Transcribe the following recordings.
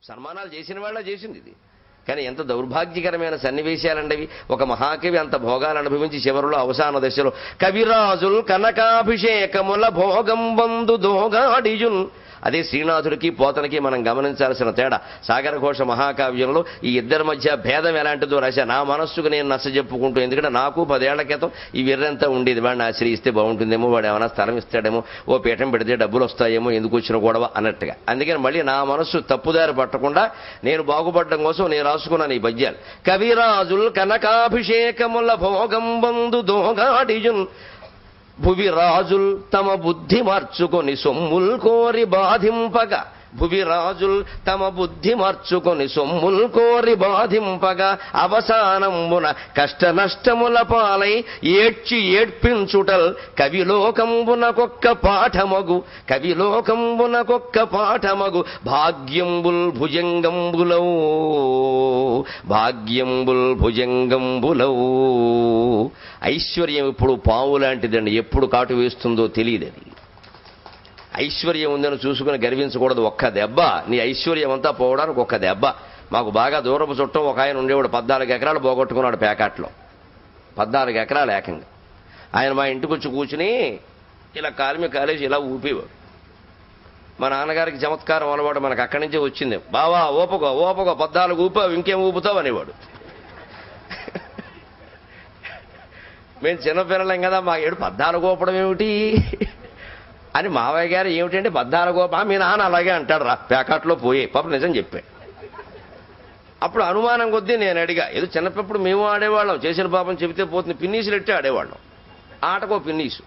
సన్మానాలు చేసిన వాళ్ళ చేసింది ఇది. కానీ ఎంత దౌర్భాగ్యకరమైన సన్నివేశాలండి అవి. ఒక మహాకవి అంత భోగాలు అనుభవించి చివరిలో అవసాన దశలో కవిరాజుల్ కనకాభిషేకముల భోగం బంధు దోగాడియున్. అదే శ్రీనాథుడికి పోతనకి మనం గమనించాల్సిన తేడా. సాగరఘోష మహాకావ్యంలో ఈ ఇద్దరి మధ్య భేదం ఎలాంటిదో రాశా. నా మనస్సుకు నేను నచ్చ చెప్పుకుంటూ, ఎందుకంటే నాకు 10 ఏళ్ల క్రితం ఈ విర్రంతా ఉండేది. వాడిని ఆశ్రయిస్తే బాగుంటుందేమో, వాడు ఏమైనా స్థలం ఇస్తాడేమో, ఓ పీఠం పెడితే డబ్బులు వస్తాయేమో, ఎందుకు వచ్చిన గొడవ అన్నట్టుగా. అందుకని మళ్ళీ నా మనస్సు తప్పుదారి పట్టకుండా నేను బాగుపడడం కోసం నేను రాసుకున్నాను ఈ పద్యాలు. కవిరాజుల్ కనకాభిషేకముల భోగం బంధు దోగాడియున్. భువి రాజుల్ తమ బుద్ధి మార్చుకొని సొమ్ముల్ కోరి బాధింపగా. భువి రాజుల్ తమ బుద్ధి మార్చుకొని సొమ్ముల్ కోరి బాధింపగా. అవసానమున కష్ట నష్టముల పాలై ఏడ్చి ఏడ్పించుటల్ కవిలోకంబునకొక్క పాఠమగు. కవిలోకంబునకొక్క పాఠమగు. భాగ్యంబుల్ భుజంగంబులవు. భాగ్యంబుల్ భుజంగంబులవు. ఐశ్వర్యం ఇప్పుడు పావు లాంటిదండి. ఎప్పుడు కాటు వేస్తుందో తెలియదది. ఐశ్వర్యం ఉందని చూసుకుని గర్వించకూడదు. ఒక్క దెబ్బ నీ ఐశ్వర్యం అంతా పోవడానికి ఒక్క దెబ్బ. మాకు బాగా దూరపు చుట్టం ఒక ఆయన ఉండేవాడు. 14 ఎకరాలు పోగొట్టుకున్నాడు పేకాట్లో. 14 ఎకరాలు ఏకంగా. ఆయన మా ఇంటికి వచ్చి కూర్చుని ఇలా కాలిమి కాలేసి ఇలా ఊపేవాడు. మా నాన్నగారికి చమత్కారం అలవాటు మనకు అక్కడి నుంచే వచ్చింది. బావా ఓపకో ఓపకో 14 ఊపావు, ఇంకేం ఊపుతావు అనేవాడు. మేము చిన్నపిల్లలేం కదా, మా 14 ఊపడం ఏమిటి అని మావయ్య గారు ఏమిటంటే 14 ఊప. మీ నాన్న అలాగే అంటాడు రా పేకాట్లో పోయే. పాపం నిజం చెప్పాడు. అప్పుడు అనుమానం కొద్దీ నేను అడిగా. ఏదో చిన్నప్పుడు మేము ఆడేవాళ్ళం, చేసిన పాపం చెబితే పోతుంది, పిన్నీసులు ఎట్టి ఆడేవాళ్ళం. ఆటకో పిన్నీసు.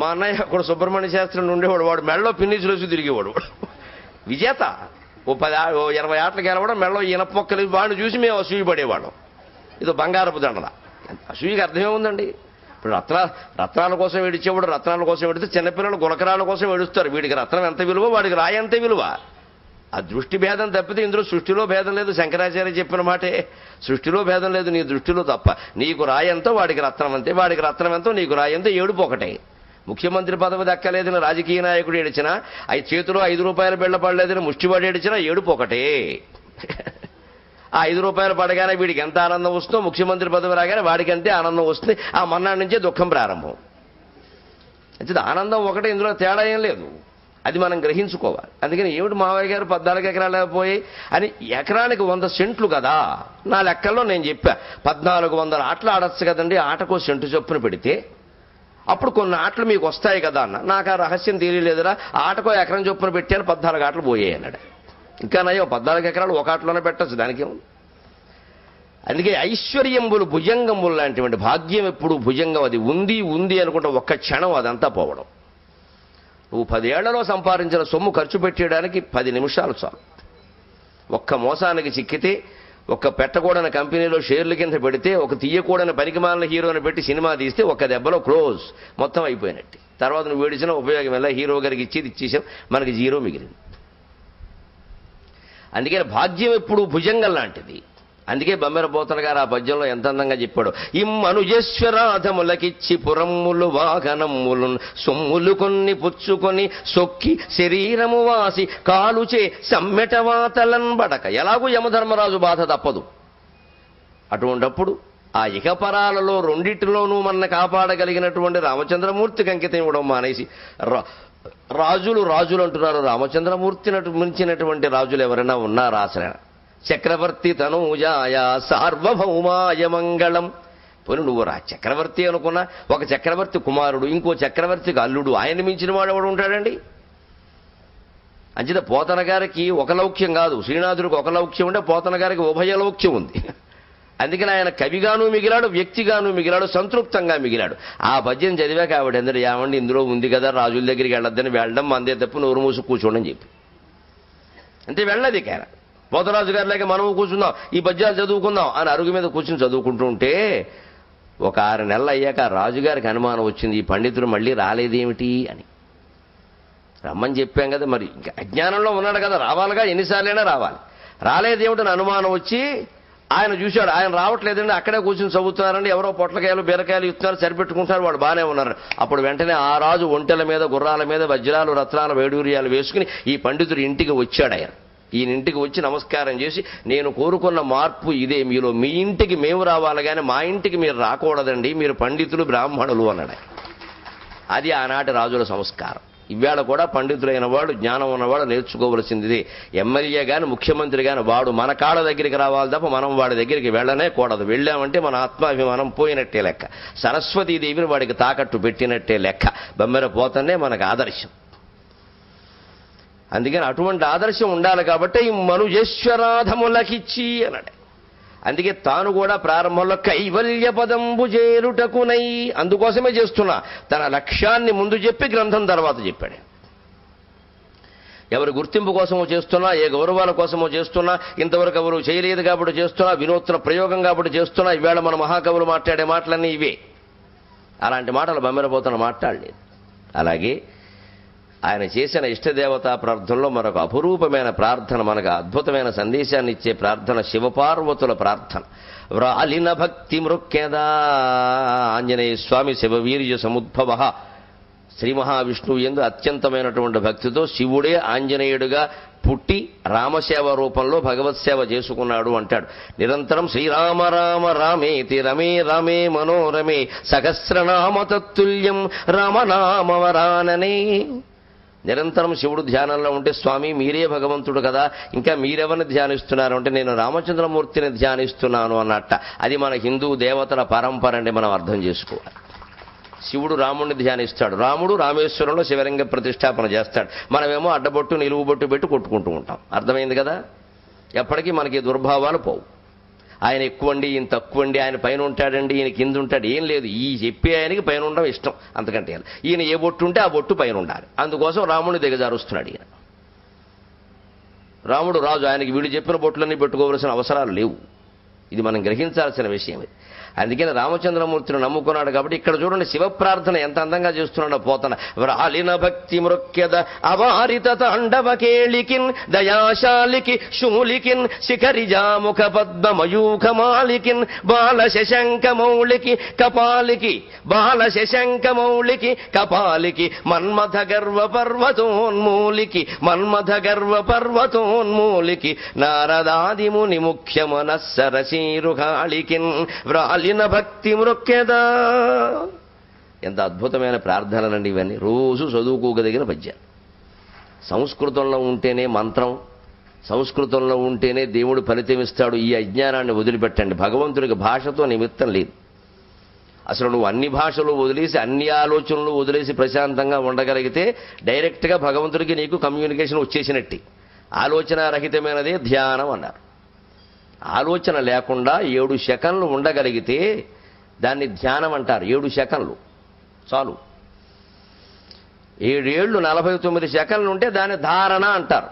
మా అన్నయ్య అక్కడ సుబ్రహ్మణ్య శాస్త్రి ఉండేవాడు. వాడు మెడలో పిన్నీసులు వేసి తిరిగేవాడు. విజేత. ఓ 20 ఆటలు గెలవడం, మెడలో ఇనప మొక్కలు. వాడిని చూసి మేము అసూయ పడేవాళ్ళం. ఇది బంగారపు దండల. అసూయకి అర్థమే ఉందండి. ఇప్పుడు రత్నాల కోసం ఏడిచేవాడు రత్నాల కోసం ఏడితే చిన్నపిల్లలు గులకరాల కోసం ఏడుస్తారు. వీడికి రత్నం ఎంత విలువ, వాడికి రాయి ఎంత విలువ. ఆ దృష్టి భేదం తప్పితే ఇందులో సృష్టిలో భేదం లేదు. శంకరాచార్య చెప్పిన మాటే, సృష్టిలో భేదం లేదు, నీ దృష్టిలో తప్ప. నీకు రాయి ఎంతో వాడికి రత్నం అంతే, వాడికి రత్నం ఎంతో నీకు రాయి ఎంతో. ఏడుపు ఒకటే. ముఖ్యమంత్రి పదవి దక్కలేదని రాజకీయ నాయకుడు ఏడిచినా, చేతిలో 5 రూపాయల బిళ్ళ పడలేదని ముష్టివాడు ఏడిచినా ఏడుపు ఒకటే. ఆ 5 రూపాయలు పడగానే వీడికి ఎంత ఆనందం వస్తుందో, ముఖ్యమంత్రి పదవి రాగానే వాడికి అంతే ఆనందం వస్తుంది. ఆ మన్నాడు నుంచే దుఃఖం ప్రారంభం. అయితే ఆనందం ఒకటే, ఇందులో తేడా ఏం లేదు. అది మనం గ్రహించుకోవాలి. అందుకని ఏమిటి మావయ్య గారు 14 ఎకరాలు పోయాయి అని. ఎకరానికి 100 సెంట్లు కదా నా లెక్కల్లో. నేను చెప్పా 1400 ఆటలు ఆడచ్చు కదండి, ఆటకో సెంటు చొప్పున పెడితే అప్పుడు కొన్ని ఆటలు మీకు వస్తాయి కదా అన్న. నాకు ఆ రహస్యం తెలియలేదురా. ఆటకో ఎకరం చొప్పున పెట్టాను, 14 ఆటలు పోయాయి అన్నాడు. ఇంకా నయ్యో 14 ఎకరాలు ఒక ఆటలోనే పెట్టచ్చు, దానికేముంది. అందుకే ఐశ్వర్యంబులు భుజంగంబులు లాంటివంటి. భాగ్యం ఎప్పుడు భుజంగం. అది ఉంది అనుకుంటే ఒక్క క్షణం అదంతా పోవడం. నువ్వు 10 ఏళ్లలో సంపాదించిన సొమ్ము ఖర్చు పెట్టేయడానికి 10 నిమిషాలు చాలు. ఒక్క మోసానికి చిక్కితే, ఒక్క పెట్టకూడని కంపెనీలో షేర్ల కింద పెడితే, ఒక తీయకూడని పనికిమాలిన హీరోని పెట్టి సినిమా తీస్తే ఒక్క దెబ్బలో క్లోజ్, మొత్తం అయిపోయినట్టు. తర్వాత నువ్వు వేడిచిన ఉపయోగం ఎలా, హీరో గారికి ఇచ్చేసాం, మనకి 0 మిగిలింది. అందుకని భాగ్యం ఎప్పుడు భుజంగం లాంటిది. అందుకే బమ్మెరపోతన గారు ఆ పద్యంలో ఎంత అందంగా చెప్పాడు. ఇమ్మనుజేశ్వరాధములకిచ్చి పురమ్ములు వాహనమ్ములు సొమ్ములు కొన్ని పుచ్చుకొని సొక్కి శరీరము వాసి కాలుచే సమ్మెటవాతలన్ బడక. ఎలాగూ యమధర్మరాజు బాధ తప్పదు. అటువంటప్పుడు ఆ ఇకపరాలలో రెండిటిలోనూ మన కాపాడగలిగినటువంటి రామచంద్రమూర్తికి అంకితం ఇవ్వడం మానేసి రాజులు అంటున్నారు. రామచంద్రమూర్తిని మించినటువంటి రాజులు ఎవరైనా ఉన్నారా? అసలు చక్రవర్తి తనూజాయ సార్వభౌమాయ మంగళం. పోనీ నువ్వు చక్రవర్తి అనుకున్నా, ఒక చక్రవర్తి కుమారుడు ఇంకో చక్రవర్తికి అల్లుడు, ఆయన మించిన వాడు ఎవడు ఉంటాడండి? అంచేత పోతన గారికి ఒక లౌక్యం కాదు, శ్రీనాథుడికి ఒక లౌక్యం ఉంటే పోతన గారికి ఉభయ లౌక్యం ఉంది. అందుకని ఆయన కవిగాను మిగిలాడు, వ్యక్తిగాను మిగిలాడు, సంతృప్తంగా మిగిలాడు. ఆ పద్యం చదివాక ఆవిడ అందరూ ఏమండి ఇందులో ఉంది కదా రాజుల దగ్గరికి వెళ్ళొద్దని, వెళ్ళడం అందే తప్పు, నోరు మూసి కూర్చోండి చెప్పి. అంటే వెళ్ళది కేర. పోతరాజు గారి లేక మనము కూర్చుందాం, ఈ పద్యాలు చదువుకుందాం అని అరుగు మీద కూర్చుని చదువుకుంటూ ఉంటే ఒక 6 నెలలు అయ్యాక రాజుగారికి అనుమానం వచ్చింది, ఈ పండితుడు మళ్ళీ రాలేదేమిటి అని. రమ్మని చెప్పాం కదా, మరి ఇంకా అజ్ఞానంలో ఉన్నాడు కదా, రావాలిగా, ఎన్నిసార్లైనా రావాలి. రాలేదేమిటని అనుమానం వచ్చి ఆయన చూశాడు. ఆయన రావట్లేదండి, అక్కడే కూర్చుని చదువుతున్నారండి, ఎవరో పొట్లకాయలు బీరకాయలు ఇస్తున్నారు, సరిపెట్టుకుంటున్నారు, వాడు బాగానే ఉన్నారు. అప్పుడు వెంటనే ఆ రాజు ఒంటెల మీద గుర్రాల మీద వజ్రాలు రత్నాలు వైడూర్యాలు వేసుకుని ఈ పండితుడు ఇంటికి వచ్చాడు. ఆయన ఈయన ఇంటికి వచ్చి నమస్కారం చేసి, నేను కోరుకున్న మార్పు ఇదే, మీలో మీ ఇంటికి మేము రావాలి కానీ మా ఇంటికి మీరు రాకూడదండి, మీరు పండితులు బ్రాహ్మణులు అన్నాడు. అది ఆనాటి రాజుల సంస్కారం. ఇవాళ కూడా పండితులైన వాడు, జ్ఞానం ఉన్నవాడు నేర్చుకోవలసింది. ఎమ్మెల్యే గాని ముఖ్యమంత్రి గాని వాడు మన కాళ్ళ దగ్గరికి రావాలి తప్ప మనం వాడి దగ్గరికి వెళ్ళనే కూడదు. వెళ్ళామంటే మన ఆత్మాభిమానం పోయినట్టే లెక్క. సరస్వతీదేవిని వాడికి తాకట్టు పెట్టినట్టే లెక్క. బొమ్మెర పోతనే మనకు ఆదర్శం. అందుకని అటువంటి ఆదర్శం ఉండాలి కాబట్టి ఈ మనుజేశ్వరాధములకిచ్చి అన్నాడు. అందుకే తాను కూడా ప్రారంభంలో కైవల్య పదంబు చేరుటకునై, అందుకోసమే చేస్తున్నా. తన లక్ష్యాన్ని ముందు చెప్పి గ్రంథం తర్వాత చెప్పాడు. ఎవరి గుర్తింపు కోసమో చేస్తున్నా, ఏ గౌరవాల కోసమో చేస్తున్నా, ఇంతవరకు ఎవరు చేయలేదు కాబట్టి చేస్తున్నా, వినూత్న ప్రయోగం కాబట్టి చేస్తున్నా. ఈవేళ మన మహాకవులు మాట్లాడే మాటలన్నీ ఇవే. అలాంటి మాటలు బమ్మెరపోతున్న మాట్లాడలేదు. అలాగే ఆయన చేసిన ఇష్టదేవతా ప్రార్థనలో మరొక అపురూపమైన ప్రార్థన, మనకు అద్భుతమైన సందేశాన్ని ఇచ్చే ప్రార్థన శివపార్వతుల ప్రార్థన. వ్రాలిన భక్తి మృక్కెదా ఆంజనేయ స్వామి శివవీర్య సముద్భవ. శ్రీ మహావిష్ణువు యందు అత్యంతమైనటువంటి భక్తితో శివుడే ఆంజనేయుడుగా పుట్టి రామసేవ రూపంలో భగవత్ సేవ చేసుకున్నాడు అంటాడు. నిరంతరం శ్రీరామ రామ రామేతి రమే రమే మనోరమే సహస్రనామ తత్తుల్యం రామనామవరాననే. నిరంతరం శివుడు ధ్యానంలో ఉంటే, స్వామి మీరే భగవంతుడు కదా, ఇంకా మీరెవరిని ధ్యానిస్తున్నారు అంటే, నేను రామచంద్రమూర్తిని ధ్యానిస్తున్నాను అన్నట్ట. అది మన హిందూ దేవతల పరంపర అండి, మనం అర్థం చేసుకోవాలి. శివుడు రాముడిని ధ్యానిస్తాడు, రాముడు రామేశ్వరంలో శివలింగ ప్రతిష్టాపన చేస్తాడు. మనమేమో అడ్డబొట్టు నిలువుబొట్టు పెట్టి కొట్టుకుంటూ ఉంటాం. అర్థమైంది కదా? ఎప్పటికీ మనకి దుర్భావాలు పోవు. ఆయన ఎక్కువండి, ఈయన తక్కువండి, ఆయన పైన ఉంటాడండి, ఈయన కింద ఉంటాడు, ఏం లేదు. ఈ చెప్పే ఆయనకి పైన ఉండడం ఇష్టం, అంతకంటే ఈయన ఏ బొట్టు ఉంటే ఆ బొట్టు పైన ఉండాలి. అందుకోసం రాముడిని దిగజారుస్తున్నాడు ఈయన. రాముడు రాజు, ఆయనకి వీడు చెప్పిన బొట్లన్నీ పెట్టుకోవలసిన అవసరాలు లేవు. ఇది మనం గ్రహించాల్సిన విషయం. ఇది అందుకని రామచంద్రమూర్తిని నమ్ముకున్నాడు కాబట్టి ఇక్కడ చూడండి శివ ప్రార్థన ఎంత అందంగా చేస్తున్నాడో పోతన. వ్రాలిన భక్తి మృక్యద అవారిత తాండవ కేళికిన్ దయాశాలికి శూలికిన్ శిఖరిజాముఖ పద్మమయూఖమాలికిన్ బాల శశంక మౌళికి కపాలికి బాల శశంక మౌళికి కపాలికి మన్మథ గర్వ పర్వతోన్మూలికి మన్మథ గర్వ పర్వతోన్మూలికి నారదాది ముని ముఖ్య మనస్సరశీరుగాళికిన్ వ్రాలి భక్తి మృక్యదా. ఎంత అద్భుతమైన ప్రార్థనలండి ఇవన్నీ. రోజు చదువుకోగలిగిన పద్యాలు. సంస్కృతంలో ఉంటేనే మంత్రం, సంస్కృతంలో ఉంటేనే దేవుడు ఫలితం ఇస్తాడు. ఈ అజ్ఞానాన్ని వదిలిపెట్టండి. భగవంతుడికి భాషతో నిమిత్తం లేదు. అసలు నువ్వు అన్ని భాషలు వదిలేసి, అన్ని ఆలోచనలు వదిలేసి ప్రశాంతంగా ఉండగలిగితే డైరెక్ట్గా భగవంతుడికి నీకు కమ్యూనికేషన్ వచ్చేసినట్టే. ఆలోచన రహితమైనదే ధ్యానం అన్నారు. ఆలోచన లేకుండా 7 సెకన్లు ఉండగలిగితే దాన్ని ధ్యానం అంటారు. 7 సెకన్లు చాలు. 7 ఏళ్ళు 49 సెకన్లు ఉంటే దాన్ని ధారణ అంటారు.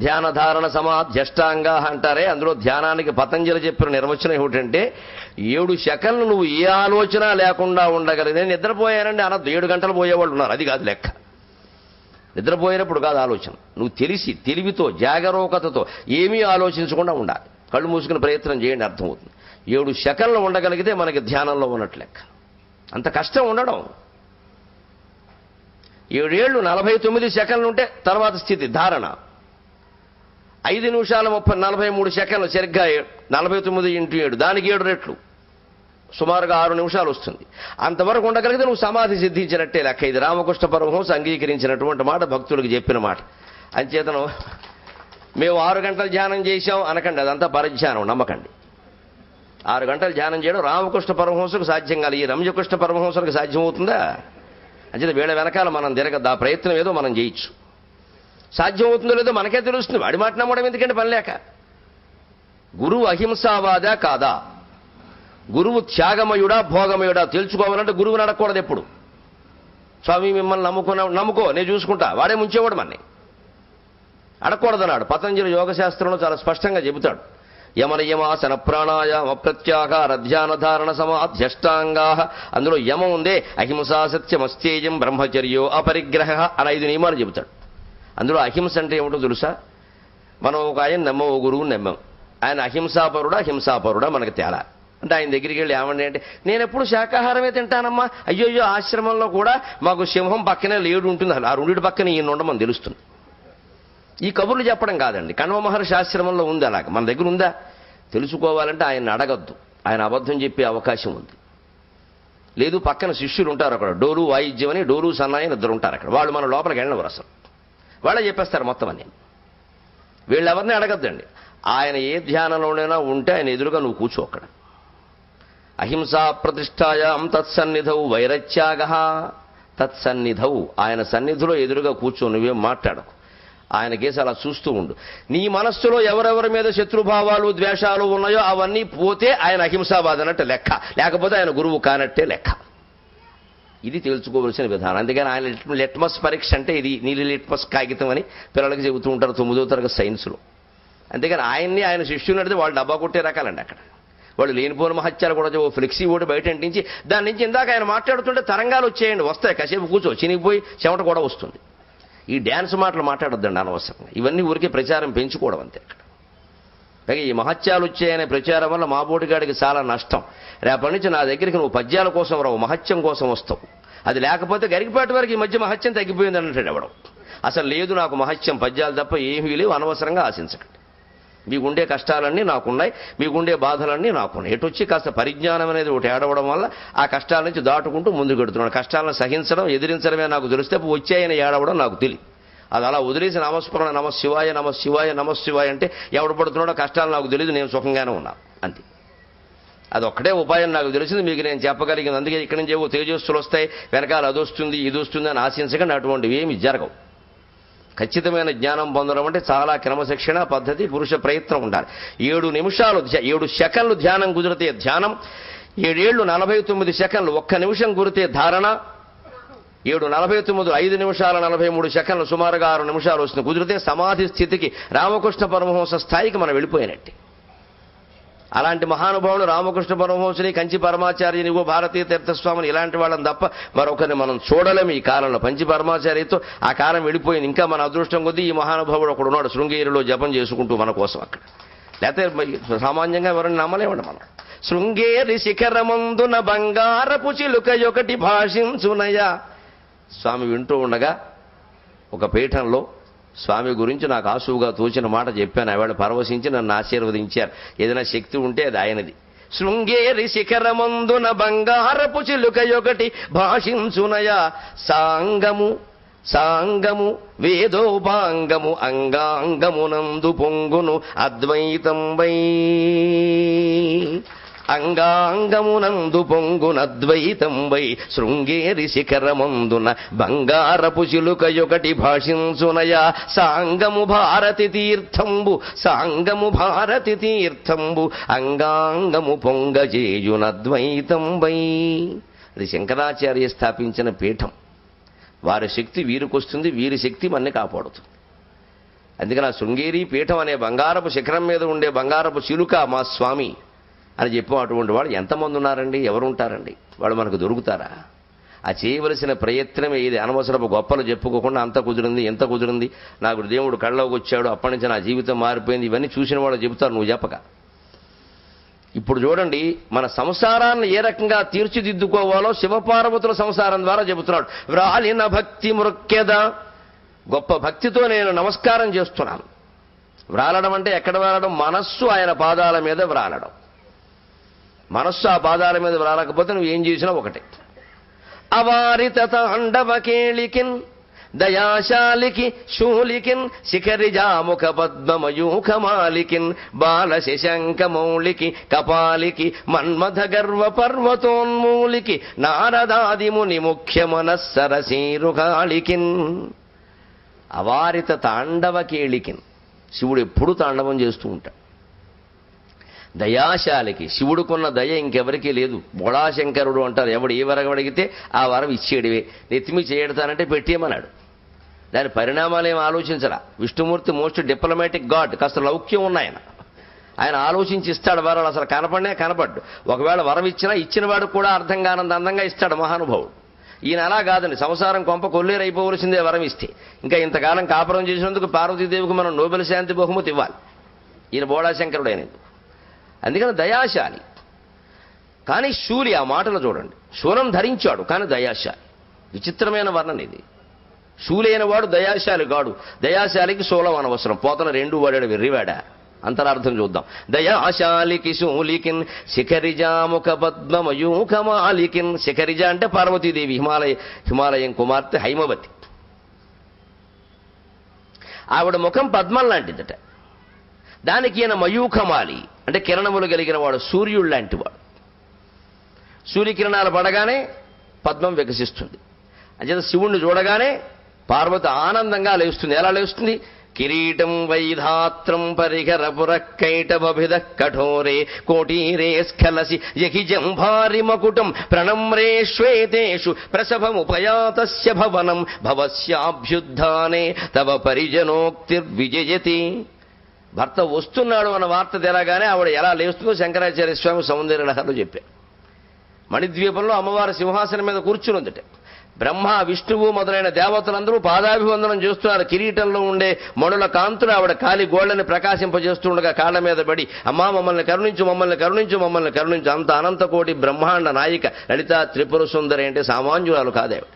ధ్యాన ధారణ సమాధ్యష్టాంగా అంటారే. అందులో ధ్యానానికి పతంజలి చెప్పిన నిర్వచనం ఏమిటంటే, 7 సెకన్లు నువ్వు ఏ ఆలోచన లేకుండా ఉండగలిగితే, నిద్రపోయానండి అనద్దు. 7 గంటలు పోయేవాళ్ళు ఉన్నారు, అది కాదు లెక్క. నిద్రపోయినప్పుడు కాదు ఆలోచన. నువ్వు తెలివితో జాగరూకతతో ఏమీ ఆలోచించకుండా ఉండాలి. కళ్ళు మూసుకుని ప్రయత్నం చేయండి, అర్థమవుతుంది. 7 సెకన్లు ఉండగలిగితే మనకి ధ్యానంలో ఉన్నట్లు లెక్క. అంత కష్టం ఉండడం. 7 ఏళ్ళు 49 సెకన్లు ఉంటే తర్వాత స్థితి ధారణ. 5 నిమిషాల 43 సెకన్లు సరిగ్గా 49 × 7 దానికి 7 రెట్లు సుమారుగా 6 నిమిషాలు వస్తుంది. అంతవరకు ఉండగలిగితే నువ్వు సమాధి సిద్ధించినట్టే లెక్క. ఇది రామకృష్ణ పరమహంస అంగీకరించినటువంటి మాట, భక్తులకు చెప్పిన మాట. అంచేతను మేము 6 గంటలు ధ్యానం చేశాం అనకండి, అదంతా పరధ్యానం, నమ్మకండి. 6 గంటలు ధ్యానం చేయడం రామకృష్ణ పరమహంసకు సాధ్యం కాదు. ఈ రమ్యకృష్ణ పరమహంసకు సాధ్యమవుతుందా? అంచేత వీళ్ళ వెనకాల మనం తిరగద్దు. ఆ ప్రయత్నం ఏదో మనం చేయొచ్చు. సాధ్యం అవుతుందో లేదో మనకే తెలుస్తుంది. వాడి మాట నమ్మడం ఎందుకంటే పని లేక. గురువు అహింసావాదా కాదా, గురువు త్యాగమయుడా భోగమయుడా తెలుసుకోవాలంటే గురువుని అడగకూడదు ఎప్పుడు. స్వామి మిమ్మల్ని నమ్ముకో నేను చూసుకుంటా, వాడే ముంచేవాడు మన్ని. అడగకూడదన్నాడు. పతంజలి యోగశాస్త్రంలో చాలా స్పష్టంగా చెబుతాడు. యమనయమాసన ప్రాణాయామ ప్రత్యాహార ధ్యాన ధారణ సమాధ్యష్టాంగా. అందులో యమం ఉందే, అహింసా సత్యమస్తేజం బ్రహ్మచర్యో అపరిగ్రహ అని 5 నియమాలు చెబుతాడు. అందులో అహింస అంటే ఏమిటో తెలుసా? మనం ఒక ఆయన నమ్మం, ఓ గురువుని నమ్మం. ఆయన అహింసాపరుడా హింసాపరుడా మనకు తేలా. అంటే ఆయన దగ్గరికి వెళ్ళి ఏమండి అంటే, నేను ఎప్పుడు శాకాహారమే తింటానమ్మా. అయ్యో ఆశ్రమంలో కూడా మాకు సింహం పక్కనే లేడు ఉంటుంది, ఆ 2 పక్కన ఈయన ఉండమని తెలుస్తుంది. ఈ కబుర్లు చెప్పడం కాదండి. కణ్వ మహర్షి ఆశ్రమంలో ఉంది అలాగ. మన దగ్గర ఉందా? తెలుసుకోవాలంటే ఆయన అడగద్దు, ఆయన అబద్ధం చెప్పే అవకాశం ఉంది. లేదు, పక్కన శిష్యులు ఉంటారు అక్కడ, డోలు వాయిద్యం అని, డోలు సన్నాయి ఇద్దరు ఉంటారు అక్కడ. వాళ్ళు మన లోపలికి వెళ్ళినవారు, అసలు వాళ్ళే చెప్పేస్తారు మొత్తం అని. వీళ్ళెవరిని అడగద్దండి. ఆయన ఏ ధ్యానంలోనైనా ఉంటే ఆయన ఎదురుగా నువ్వు కూర్చో అక్కడ. అహింసా ప్రతిష్టాయాం తత్సన్నిధౌ వైరత్యాగ తత్సన్నిధౌ, ఆయన సన్నిధిలో ఎదురుగా కూర్చో, నువ్వేం మాట్లాడకు. ఆయన కేసు అలా చూస్తూ ఉండు. నీ మనస్సులో ఎవరెవరి మీద శత్రుభావాలు ద్వేషాలు ఉన్నాయో అవన్నీ పోతే ఆయన అహింసావాది అన్నట్టు లెక్క, లేకపోతే ఆయన గురువు కానట్టే లెక్క. ఇది తెలుసుకోవలసిన విధానం. అందుకని ఆయన లిట్మస్ పరీక్ష అంటే ఇది, నీలి లిట్మస్ కాగితం అని పిల్లలకి చెబుతూ ఉంటారు 9వ తరగతి సైన్స్లో. అంతేగాని ఆయన్ని ఆయన శిష్యులు అడిగితే వాళ్ళు డబ్బా కొట్టే రకాలండి అక్కడ. వాళ్ళు లేనిపోని మహత్యాలు కూడా ఓ ఫ్లెక్సీ ఓడి బయట అంటించి దాని నుంచి ఇందాక ఆయన మాట్లాడుతుంటే తరంగాలు వచ్చేయండి, వస్తాయి, కాసేపు కూర్చో, చినిగిపోయి చెమట కూడా వస్తుంది. ఈ డ్యాన్స్ మాటలు మాట్లాడొద్దండి అనవసరంగా. ఇవన్నీ ఊరికే ప్రచారం పెంచుకోవడం అంతే అక్కడ. పైగా ఈ మహత్యాలు వచ్చాయనే ప్రచారం వల్ల మా బోటిగాడికి చాలా నష్టం. రేపటి నుంచి నా దగ్గరికి నువ్వు పద్యాల కోసం రావు, మహత్యం కోసం వస్తావు. అది లేకపోతే గరికపాటి వరకు ఈ మధ్య మహత్యం తగ్గిపోయింది అంటాడు ఎవడం. అసలు లేదు నాకు మహత్యం, పద్యాలు తప్ప ఏమీ లేవు, అనవసరంగా ఆశించకండి. మీకుండే కష్టాలన్నీ నాకున్నాయి, మీకుండే బాధలన్నీ నాకున్నాయి. ఎటొచ్చి కాస్త పరిజ్ఞానం అనేది ఒకటి ఏడవడం వల్ల ఆ కష్టాల నుంచి దాటుకుంటూ ముందుకు పెడుతున్నాడు. కష్టాలను సహించడం, ఎదిరించడమే నాకు తెలిస్తే వచ్చాయని ఏడవడం నాకు తెలియదు. అది అలా వదిలేసి నమస్మరణ, నమశివాయ నమశివాయ నమశివాయ అంటే ఎవడు పడుతున్నాడో కష్టాలు నాకు తెలియదు, నేను సుఖంగానే ఉన్నాను అంతే. అది ఒక్కటే ఉపాయం నాకు తెలిసింది, మీకు నేను చెప్పగలిగింది. అందుకే ఇక్కడి నుంచి ఏవో తేజస్సులు వస్తాయి, వెనకాల అది వస్తుంది ఇది వస్తుంది అని ఆశించకండి. అటువంటివి ఏమి జరగవు. ఖచ్చితమైన జ్ఞానం పొందడం అంటే చాలా క్రమశిక్షణ పద్ధతి, పురుష ప్రయత్నం ఉండాలి. 7 నిమిషాలు 7 సెకండ్లు ధ్యానం కుదిరితే ధ్యానం, 7 ఏళ్ళు 49 సెకండ్లు 1 నిమిషం కుదిరితే ధారణ, 7:49 5 నిమిషాల 43 సెకండ్లు సుమారుగా 6 నిమిషాలు వస్తుంది కుదిరితే సమాధి స్థితికి, రామకృష్ణ పరమహంస స్థాయికి మనం వెళ్ళిపోయినట్టే. అలాంటి మహానుభావులు రామకృష్ణ పరమహంసుని, కంచి పరమాచార్యుని, భారతీయ తీర్థస్వామిని ఇలాంటి వాళ్ళని తప్ప మరొకరిని మనం చూడలేము ఈ కాలంలో. పంచి పరమాచార్యతో ఆ కాలం వెళ్ళిపోయింది. ఇంకా మన అదృష్టం కొద్దీ ఈ మహానుభావుడు ఒకడు ఉన్నాడు శృంగేరిలో జపం చేసుకుంటూ మన కోసం అక్కడ. లేకపోతే సామాన్యంగా ఎవరిని నమ్మలేమండి మనం. శృంగేరి శిఖరమందున బంగారపు చిలుకయొకటి భాషించునయా. స్వామి వింటూ ఉండగా ఒక పీఠంలో స్వామి గురించి నాకు ఆసువుగా తోచిన మాట చెప్పాను. ఆవిడ పరవశించి నన్ను ఆశీర్వదించారు. ఏదైనా శక్తి ఉంటే అది ఆయనది. శృంగేరి శిఖరమందున బంగారపు చిలుకయొకటి భాషించునయా. సాంగము సాంగము వేదోపాంగము అంగాంగమునందు పొంగును అద్వైతంబై. అంగాంగమునందు పొంగునద్వైతంబై శృంగేరి శిఖరమందున బంగారపు చిలుకయొకటి భాషించునయా. సాంగము భారతి తీర్థంబు సాంగము భారతి తీర్థంబు అంగాంగము పొంగజేయునద్వైతంబై. అది శంకరాచార్య స్థాపించిన పీఠం. వారి శక్తి వీరికొస్తుంది, వీరి శక్తి మన్ని కాపాడుతుంది. అందుకని ఆ శృంగేరి పీఠం అనే బంగారపు శిఖరం మీద ఉండే బంగారపు చిలుక మా స్వామి అని చెప్పాం. అటువంటి వాళ్ళు ఎంతమంది ఉన్నారండి, ఎవరుంటారండి? వాళ్ళు మనకు దొరుకుతారా? ఆ చేయవలసిన ప్రయత్నమే ఇది. అనవసరపు గొప్పలు చెప్పుకోకుండా అంత కుదిరింది ఎంత కుదిరింది, నాకు దేవుడు కళ్ళలోకి వచ్చాడు, అప్పటి నుంచి నా జీవితం మారిపోయింది, ఇవన్నీ చూసిన వాళ్ళు చెబుతారు, నువ్వు చెప్పక. ఇప్పుడు చూడండి, మన సంసారాన్ని ఏ రకంగా తీర్చిదిద్దుకోవాలో శివపార్వతుల సంసారం ద్వారా చెబుతున్నాడు. వ్రాలిన భక్తి మృక్యద, గొప్ప భక్తితో నేను నమస్కారం చేస్తున్నాను. వ్రాలడం అంటే ఎక్కడ వ్రాలడం? మనస్సు ఆయన పాదాల మీద వ్రాలడం. మనస్సు ఆ పాదాల మీద వ్రాలకపోతే నువ్వు ఏం చేసినా ఒకటే. అవారిత తాండవ కేళికిన్ దయాశాలికి శూలికిన్ శిఖరిజాముఖ పద్మమయూఖమాలికిన్ బాల శశంక మౌళికి కపాలికి మన్మథ గర్వ పర్వతోన్మూలికి నారదాదిముని ముఖ్య మనస్సరసీరుకాళికిన్. అవారిత తాండవ కేళికిన్, శివుడు ఎప్పుడూ తాండవం చేస్తూ ఉంటాడు. దయాశాలికి, శివుడుకున్న దయ ఇంకెవరికీ లేదు. బొడాశంకరుడు అంటారు. ఎవడు ఏ వరం అడిగితే ఆ వరం ఇచ్చేడివే. నెత్తిమి చేయడతానంటే పెట్టేయమన్నాడు. దాని పరిణామాలు ఏం ఆలోచించరా. విష్ణుమూర్తి మోస్ట్ డిప్లొమాటిక్ గాడ్, కాస్త లౌక్యం ఉన్నాయన. ఆయన ఆలోచించి ఇస్తాడు వరాలు. అసలు కనపడినే కనపడ్డు. ఒకవేళ వరం ఇచ్చినా ఇచ్చినవాడు కూడా అర్థం కానంత అందంగా ఇస్తాడు మహానుభావుడు. ఈయన అలా కాదండి. సంసారం కొంప కొల్లేరైపోవలసిందే వరం ఇస్తే. ఇంకా ఇంతకాలం కాపురం చేసినందుకు పార్వతీదేవికి మనం నోబెల్ శాంతి బహుమతి ఇవ్వాలి. ఈయన బోడాశంకరుడు అయినందుకు. అందుకని దయాశాలి. కానీ శూలి, ఆ మాటలు చూడండి, శూలం ధరించాడు కానీ దయాశాలి. విచిత్రమైన వర్ణన ఇది. శూలైన వాడు దయాశాలి గాడు. దయాశాలికి శూలం అనవసరం. పోతన రెండు వాడాడు వెర్రివాడా. అంతరార్థం చూద్దాం. దయాశాలికి శూలికిన్ శిఖరిజాముఖ పద్మమయూఖమాలికిన్. శిఖరిజ అంటే పార్వతీదేవి, హిమాలయం కుమార్తె హైమవతి. ఆవిడ ముఖం పద్మం లాంటిదట. దానికి ఈయన మయూఖమాలి అంటే కిరణములు కలిగిన వాడు, సూర్యుడు లాంటివాడు. సూర్యకిరణాలు పడగానే పద్మం వికసిస్తుంది. అంచేత శివుణ్ణి చూడగానే పార్వతి ఆనందంగా లేస్తుంది. ఎలా లేస్తుంది? కిరీటం వైధాత్రం పరిహరపురకైటభిద కఠోరే కోటీరే స్ఖలసి యహిజంభారి మకుటం ప్రణమ్రే శ్వేతేషు ప్రసభముపయాతస్య భవనం భవస్యాభ్యుద్ధానే తవ పరిజనోక్తిర్విజయతి. భర్త వస్తున్నాడు అన్న వార్త తెలగానే ఆవిడ ఎలా లేస్తుందో శంకరాచార్య స్వామి సౌందర్య లహరిలో చెప్పారు. మణిద్వీపంలో అమ్మవారి సింహాసనం మీద కూర్చుని ఉందట. బ్రహ్మ, విష్ణువు మొదలైన దేవతలందరూ పాదాభివందనం చేస్తున్నారు. కిరీటంలో ఉండే మణుల కాంతులు ఆవిడ కాలి గోళ్లని ప్రకాశింపజేస్తుండగా కాళ్ల మీద పడి, అమ్మా మమ్మల్ని కరుణించు, మమ్మల్ని కరుణించు, మమ్మల్ని కరుణించు. అంత అనంతకోటి బ్రహ్మాండ నాయిక లలితా త్రిపుర సుందరి అంటే సామాన్యురాలు కాదేవిడ.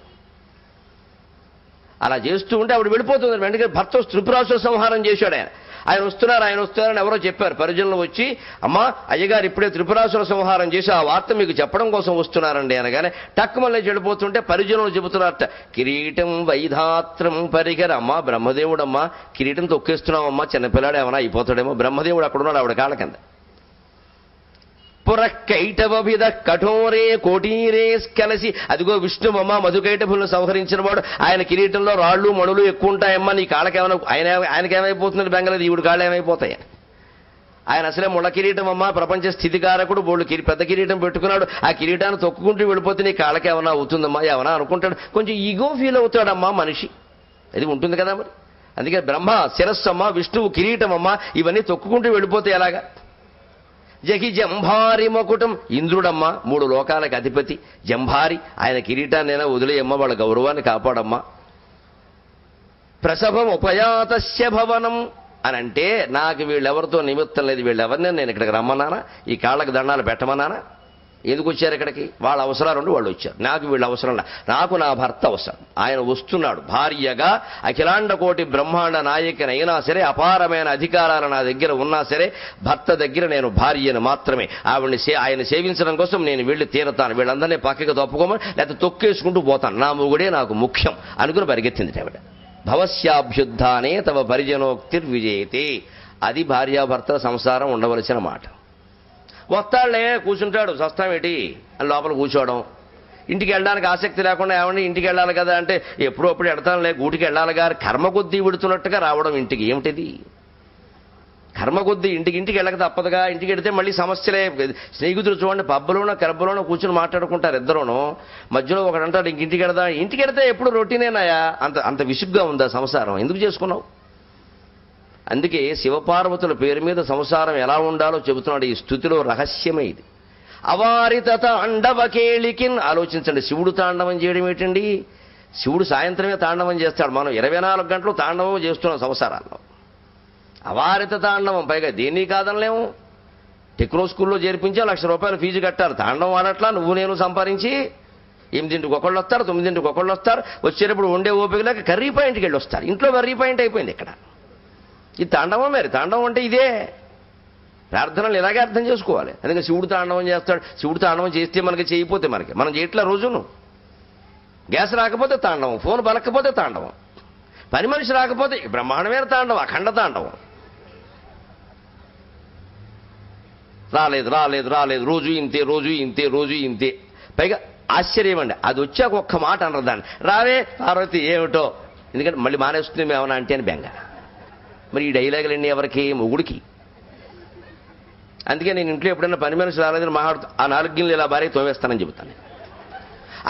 అలా చేస్తూ ఉంటే ఆవిడ వెళ్ళిపోతుంది. వెంటనే భర్త త్రిపురాసుర సంహారం చేశాడు. ఆయన వస్తున్నారని ఎవరో చెప్పారు. పరిజనులు వచ్చి, అమ్మా అయ్యగారు ఇప్పుడే త్రిపురాసుర సంహారం చేసి ఆ వార్త మీకు చెప్పడం కోసం వస్తున్నారండి అనగానే టక్కుమల్లే చెడిపోతుంటే పరిజనులు చెబుతున్నారట, కిరీటం వైధాత్రం పరికర. అమ్మా బ్రహ్మదేవుడమ్మా, కిరీటం తొక్కేస్తున్నామమ్మా, చిన్నపిల్లాడు ఏమన్నా అయిపోతాడేమో. బ్రహ్మదేవుడు అక్కడున్నాడు ఆవిడ కాళ్ళ కింద. పురకైటభిద కఠోరే కోటీరే స్కలసి. అదిగో విష్ణువమ్మ మధుకైటభులను సంహరించిన వాడు. ఆయన కిరీటంలో రాళ్ళు మణులు ఎక్కువ ఉంటాయమ్మా, నీ కాళ్ళకేమైనా ఆయనకేమైపోతుంది బెంగళూరు, ఈవిడు కాళ్ళు ఏమైపోతాయి. ఆయన అసలే ముళ్ళ కిరీటం అమ్మా, ప్రపంచ స్థితికారకుడు, బోళ్ళు పెద్ద కిరీటం పెట్టుకున్నాడు. ఆ కిరీటాన్ని తొక్కుకుంటూ వెళ్ళిపోతే నీ కాళ్ళకేమన్నా అవుతుందమ్మా, ఏమన్నా అనుకుంటాడు. కొంచెం ఈగో ఫీల్ అవుతాడమ్మా మనిషి. అది ఉంటుంది కదా మరి. అందుకే బ్రహ్మ శిరస్సమ్మ, విష్ణువు కిరీటమమ్మా, ఇవన్నీ తొక్కుకుంటూ వెళ్ళిపోతే ఎలాగా. జహి జంభారి మకుటం. ఇంద్రుడమ్మ, 3 లోకాలకు అధిపతి. జంభారి, ఆయన కిరీటాన్నైనా వదిలేయమ్మ, వాళ్ళ గౌరవాన్ని కాపాడమ్మా. ప్రసభం ఉపయాతస్య భవనం అని అంటే, నాకు వీళ్ళెవరితో నిమిత్తం లేదు, వీళ్ళెవరిని నేను ఇక్కడికి రమ్మన్నానా, ఈ కాళ్ళకి దండాలు పెట్టమన్నానా? ఎందుకు వచ్చారు ఇక్కడికి? వాళ్ళ అవసరాలు ఉండి వాళ్ళు వచ్చారు. నాకు వీళ్ళ అవసరం, నాకు నా భర్త అవసరం. ఆయన వస్తున్నాడు భార్యగా. అఖిలాండ కోటి బ్రహ్మాండ నాయకనైనా సరే, అపారమైన అధికారాలు నా దగ్గర ఉన్నా సరే, భర్త దగ్గర నేను భార్యను మాత్రమే. ఆయన సేవించడం కోసం నేను వెళ్ళి తీరతాను. వీళ్ళందరినీ పక్కకి తప్పుకోమని లేకపోతే తొక్కేసుకుంటూ పోతాను. నా మొగుడే నాకు ముఖ్యం అనుకుని పరిగెత్తింది ఆవిడ. భవస్యాభ్యుద్ధానే తవ పరిజనోక్తిర్విజయతే. అది భార్యాభర్తల సంసారం ఉండవలసిన మాట. వస్తాళ్లే, కూర్చుంటాడు, సస్తామేటి అని లోపల కూర్చోవడం. ఇంటికి వెళ్ళడానికి ఆసక్తి లేకుండా, ఏమండి ఇంటికి వెళ్ళాలి కదా అంటే, ఎప్పుడప్పుడు ఎడతానులే, గూటికి వెళ్ళాలి గారు కర్మ కొద్దీ విడుతున్నట్టుగా రావడం ఇంటికి. ఏమిటిది కర్మ కొద్దీ? ఇంటికి వెళ్ళక తప్పదుగా. ఇంటికి వెడితే మళ్ళీ సమస్యలే. స్నేహితులు చూడండి, పబ్బలోనో కరబ్బలోనో కూర్చుని మాట్లాడుకుంటారు ఇద్దరును. మధ్యలో ఒకడంటాడు ఇంటికి వెడదా. ఇంటికి వెడితే ఎప్పుడు రొటీనేనాయా? అంత విసుగ్గా ఉందా సంసారం? ఎందుకు చేసుకున్నావు? అందుకే శివపార్వతుల పేరు మీద సంసారం ఎలా ఉండాలో చెబుతున్నాడు. ఈ స్థుతిలో రహస్యమే ఇది. అవారిత తాండవ కేళికిన్. ఆలోచించండి, శివుడు తాండవం చేయడం ఏంటండి? శివుడు సాయంత్రమే తాండవం చేస్తాడు. మనం 24 గంటలు తాండవం చేస్తున్నాం సంసారాల్లో. అవారిత తాండవం, పైగా దేన్ని కాదనలేము. టెక్నో స్కూల్లో చేర్పించే 1,00,000 రూపాయలు ఫీజు కట్టారు. తాండవం ఆడట్లా నువ్వు నేను సంపాదించి. 8ంటికి ఒకళ్ళు వస్తారు, 9ంటికి ఒకళ్ళు వస్తారు. వచ్చేటప్పుడు వండే ఓపిక లేక కర్రీ పాయింట్కి వెళ్ళి వస్తారు. ఇంట్లో కర్రీ పాయింట్ అయిపోయింది ఇక్కడ. ఇది తాండవం. మరి తాండవం అంటే ఇదే. ప్రార్థనలు ఇలాగే అర్థం చేసుకోవాలి. అందుకే శివుడు తాండవం చేస్తాడు. శివుడు తాండవం చేస్తే మనకి, చేయకపోతే మనకి. మనం చేయట్లా రోజును. గ్యాస్ రాకపోతే తాండవం, ఫోన్ పలకపోతే తాండవం, పని మనిషి రాకపోతే బ్రహ్మాండమైన తాండవం, అఖండ తాండవం. రాలేదు, రోజు ఇంతే. పైగా ఆశ్చర్యం అండి, అది వచ్చాక ఒక్క మాట అనరు దాన్ని. రావే పార్వతి ఏమిటో, ఎందుకంటే మళ్ళీ మానేస్తుంది ఏమన్నా అంటే అని బెంగ. మరి ఈ డైలాగులన్నీ ఎవరికి? మొగుడికి. అందుకే నేను ఇంట్లో ఎప్పుడైనా పని మనిషి రాలేదని ఆ 4 గిన్నెలు ఇలా భార్య తోమేస్తానని చెబుతాను.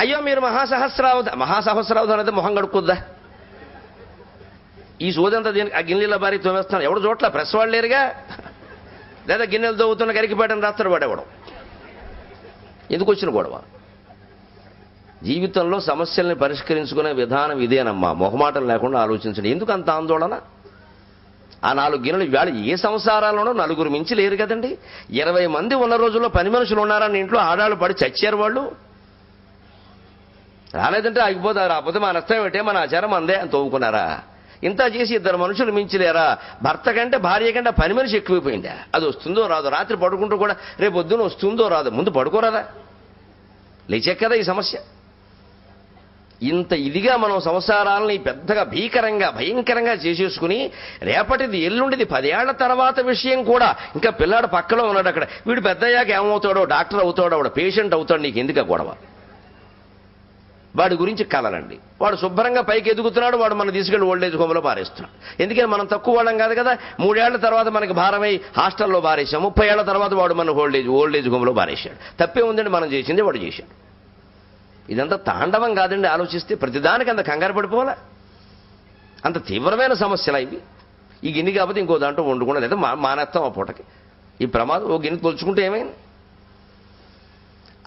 అయ్యో మీరు మహాసహస్రావధం అనేది మొహం కడుక్కొద్దా? ఈ సోదంతా దీనికి ఆ గిన్నెల భార్య తోమేస్తాను. ఎవడు చోట్ల ప్రెస్ వాళ్ళు లేరుగా. లేదా గిన్నెలు తవ్వుతున్న గరికిపేటని రాస్తాడు వాడేవాడు. ఎందుకు వచ్చిన గొడవ? జీవితంలో సమస్యల్ని పరిష్కరించుకునే విధానం ఇదేనమ్మా. మొహమాటం లేకుండా ఆలోచించండి. ఎందుకు అంత ఆందోళన? ఆ 4 గిన్నెలు ఇవాళ ఏ సంసారాల్లోనూ 4 మించి లేరు కదండి. 20 మంది ఉన్న రోజుల్లో పని మనుషులు ఉన్నారని ఇంట్లో ఆడాళ్ళు పడి చచ్చారు వాళ్ళు. రాలేదంటే ఆగిపోతారు. రాకపోతే మా నష్టం ఏంటే, మన ఆచారం అందే అని తవ్వుకున్నారా? ఇంత చేసి ఇద్దరు మనుషులు మించలేరా? భర్త కంటే భార్య కంటే పని మనిషి ఎక్కువైపోయిందా? అది వస్తుందో రాదో, రాత్రి పడుకుంటూ కూడా రేపు పొద్దున వస్తుందో రాదో, ముందు పడుకోరాదా? లేచే కదా ఈ సమస్య. ఇంత ఇదిగా మనం సంసారాలని పెద్దగా భయంకరంగా చేసేసుకుని రేపటిది ఎల్లుండిది 10 ఏళ్ల తర్వాత విషయం కూడా ఇంకా పిల్లాడు పక్కలో ఉన్నాడు అక్కడ, వీడు పెద్దయ్యాక ఏమవుతాడో, డాక్టర్ అవుతాడో, వాడు పేషెంట్ అవుతాడు, నీకు ఎందుకు గొడవ? వాడి గురించి కలలండి. వాడు శుభ్రంగా పైకి ఎదుగుతున్నాడు, వాడు మనం తీసుకెళ్లి ఓల్డేజ్ హోమ్లో పారేస్తున్నాడు. ఎందుకని మనం తక్కువ వాళ్ళం కాదు కదా. 3 ఏళ్ల తర్వాత మనకి భారమై హాస్టల్లో పారేసాం, 30 ఏళ్ల తర్వాత వాడు మన ఓల్డేజ్ హోమ్లో పారేశాడు. తప్పే ఉందండి, మనం చేసింది వాడు చేశాడు. ఇదంతా తాండవం కాదండి. ఆలోచిస్తే ప్రతిదానికి అంత కంగారు పడిపోవాలా? అంత తీవ్రమైన సమస్యలు ఇవి. ఈ గిన్నె కాకపోతే ఇంకో దాంట్లో వండుకుండా లేదా మానేస్తాం ఆ పూటకి. ఈ ప్రమాదం ఓ గిన్నె తొలుచుకుంటే ఏమైంది?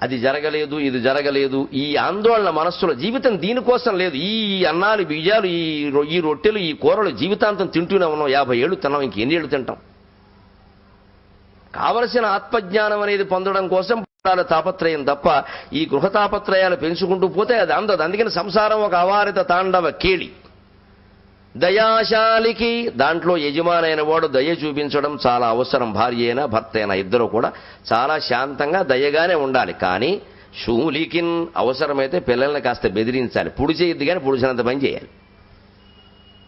అది జరగలేదు, ఇది జరగలేదు, ఈ ఆందోళన మనస్సులో. జీవితం దీనికోసం లేదు. ఈ అన్నాలు, బీజాలు, ఈ రొట్టెలు, ఈ కూరలు జీవితాంతం తింటూనే ఉన్నాం. 50 ఏళ్ళు తిన్నాం, ఇంకెన్ని ఏళ్ళు తింటాం? కావలసిన ఆత్మజ్ఞానం అనేది పొందడం కోసం తాపత్రయం తప్ప ఈ గృహ తాపత్రయాలు పెంచుకుంటూ పోతే అది అందదు. అందుకని సంసారం ఒక అవారిత తాండవ కేళి. దయాశాలికి దాంట్లో యజమానైన వాడు దయ చూపించడం చాలా అవసరం. భార్య అయినా భర్త అయినా ఇద్దరు కూడా చాలా శాంతంగా దయగానే ఉండాలి. కానీ శూలికిన్ అవసరమైతే పిల్లల్ని కాస్త బెదిరించాలి. పుడి చేయొద్దు కానీ పుడిచినంత పని చేయాలి.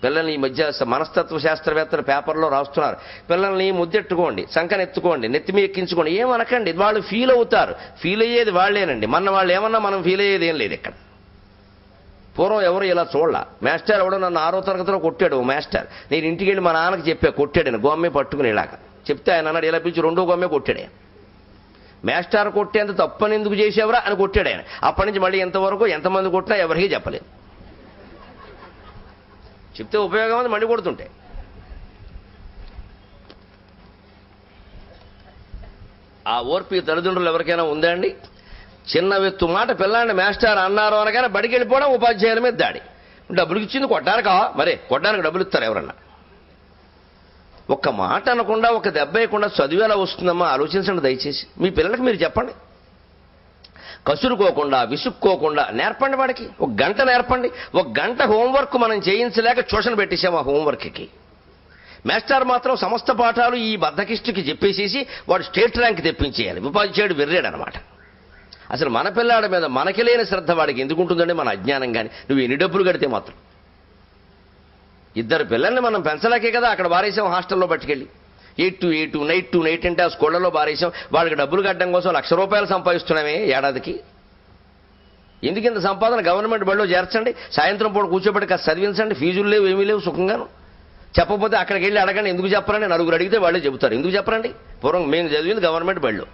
పిల్లల్ని ఈ మధ్య మనస్తత్వ శాస్త్రవేత్తలు పేపర్లో రాస్తున్నారు, పిల్లల్ని ముద్దెట్టుకోండి, సంకనెత్తుకోండి, నెత్తిమి ఎక్కించుకోండి, ఏమనకండి, వాళ్ళు ఫీల్ అవుతారు. ఫీల్ అయ్యేది వాళ్ళేనండి. మన వాళ్ళు ఏమన్నా మనం ఫీల్ అయ్యేది ఏం లేదు ఇక్కడ. పూర్వం ఎవరు ఇలా చూడాల. మాస్టర్ ఎవడో నన్ను 6వ తరగతిలో కొట్టాడు. మాస్టర్, నేను ఇంటికి వెళ్ళి మా నాన్నకి చెప్పా, కొట్టాడని గొమ్మే పట్టుకుని ఇలాగా చెప్తే ఆయన అన్నాడు, ఇలా పిలిచి 2వ గొమ్మే కొట్టాడు ఆయన. మాస్టర్ కొట్టేంత తప్పని ఎందుకు చేసేవరా అని కొట్టాడు ఆయన. అప్పటి నుంచి మళ్ళీ ఎంతవరకు ఎంతమంది కొట్టినా ఎవరికీ చెప్పలేదు. చెప్తే ఉపయోగం అది మళ్ళీ కొడుతుంటే. ఆ ఓర్పి తల్లిదండ్రులు ఎవరికైనా ఉందా అండి? చిన్న వెత్తు మాట పిల్లాన్ని మాస్టర్ అన్నారు అనగానే బడికి వెళ్ళిపోవడం, ఉపాధ్యాయుల మీద దాడి. డబ్బులు ఇచ్చింది కొట్టారు కావా, మరే కొట్టడానికి డబ్బులు ఇస్తారు ఎవరన్నా? ఒక్క మాట అనకుండా, ఒక దెబ్బ వేయకుండా చదువు ఎలా వస్తుందమ్మా? ఆలోచించండి దయచేసి. మీ పిల్లలకి మీరు చెప్పండి. కసురుకోకుండా, విసుక్కోకుండా నేర్పండి వాడికి. 1 గంట నేర్పండి. 1 గంట హోంవర్క్ మనం చేయించలేక ట్యూషన్ పెట్టేశాం ఆ హోంవర్క్కి. మాస్టర్ మాత్రం సమస్త పాఠాలు ఈ బద్దకిష్టికి చెప్పేసేసి వాడు స్టేట్ ర్యాంక్ తెప్పించేయాలి. ఉపాధ్యాయుడు వెర్రాడనమాట. అసలు మన పిల్లాడి మీద మనకి లేని శ్రద్ధ వాడికి ఎందుకు ఉంటుందండి? మన అజ్ఞానం. కానీ నువ్వు ఎన్ని డబ్బులు కడితే మాత్రం. 2 పిల్లల్ని మనం పెంచలేకే కదా అక్కడ వారేసాం హాస్టల్లో పట్టుకెళ్ళి. 8 to 8, నైట్ టు నైట్ అంటే ఆ స్కూళ్లలో బారేసాం. వాళ్ళకి డబ్బులు కట్టడం కోసం ₹1,00,000 సంపాదిస్తున్నామే ఏడాదికి. ఎందుకు ఇంత సంపాదన? గవర్నమెంట్ బడిలో చేర్చండి, సాయంత్రం పూట కూర్చోబెట్టి కాస్త చదివించండి, ఫీజులు లేవు, ఏమీ లేవు, సుఖంగాను. చెప్పకపోతే అక్కడికి వెళ్ళి అడగండి, ఎందుకు చెప్పరండి? 9 అడిగితే వాళ్ళే చెబుతారు. ఎందుకు చెప్పరండి? పూర్వం మేము చదివింది గవర్నమెంట్ బడిలో.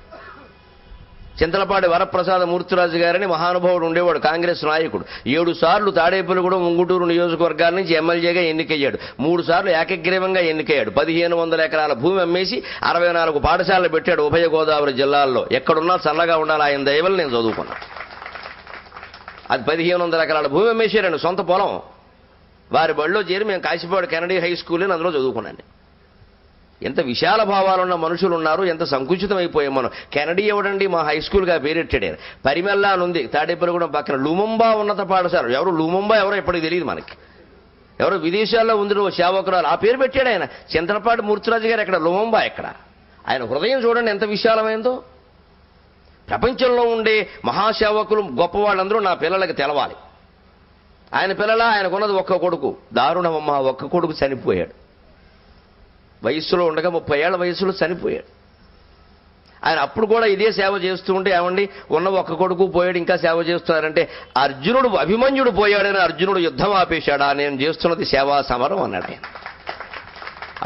చింతలపాటి వరప్రసాద మూర్తిరాజు గారని మహానుభావుడు ఉండేవాడు, కాంగ్రెస్ నాయకుడు. 7 సార్లు తాడేపల్లిగూడెం, ఉంగుటూరు నియోజకవర్గాల నుంచి ఎమ్మెల్యేగా ఎన్నికయ్యాడు. 3 సార్లు ఏకగ్రీవంగా ఎన్నికయ్యాడు. 1500 ఎకరాల భూమి అమ్మేసి 64 పాఠశాలలు పెట్టాడు ఉభయ గోదావరి జిల్లాల్లో. ఎక్కడున్నా చల్లగా ఉండాలి ఆయన దయవల్ల నేను చదువుకున్నాను. అది 1500 ఎకరాల భూమి అమ్మేసారండి, సొంత పొలం. వారి బడిలో చేరి మేము కాశీపాడు కెనడీ హై స్కూల్ అని అందులో చదువుకున్నాను. ఎంత విశాల భావాలున్న మనుషులు ఉన్నారు, ఎంత సంకుచితం అయిపోయాం మనం. కెనడీ ఎవడండి? మా హై స్కూల్గా పేరెట్టాడు. పరిమెల్లా అనుంది తాడేపల్లిగూడెం పక్కన. లుముంబా ఉన్నత పాఠశాల. ఎవరు లుముంబా ఎవరో ఎప్పటికి తెలియదు మనకి. ఎవరో విదేశాల్లో ఉంది సేవకురాలు, ఆ పేరు పెట్టాడు ఆయన. చింతలపాటి మూర్తిరాజు గారు ఎక్కడ, లుముంబా ఎక్కడ? ఆయన హృదయం చూడండి ఎంత విశాలమైందో. ప్రపంచంలో ఉండే మహాసేవకులు గొప్పవాళ్ళందరూ నా పిల్లలకి తెలవాలి. ఆయన పిల్లల ఆయనకున్నది 1 కొడుకు. దారుణమమ్మ, 1 కొడుకు చనిపోయాడు. వయస్సులో ఉండగా 30 ఏళ్ల వయసులో చనిపోయాడు. ఆయన అప్పుడు కూడా ఇదే సేవ చేస్తూ ఉంటే, ఏమండి ఉన్న 1 కొడుకు పోయాడు ఇంకా సేవ చేస్తున్నారంటే, అర్జునుడు అభిమన్యుడు పోయాడని అర్జునుడు యుద్ధం ఆపేశాడా? నేను చేస్తున్నది సేవా సమరం అన్నాడు ఆయన.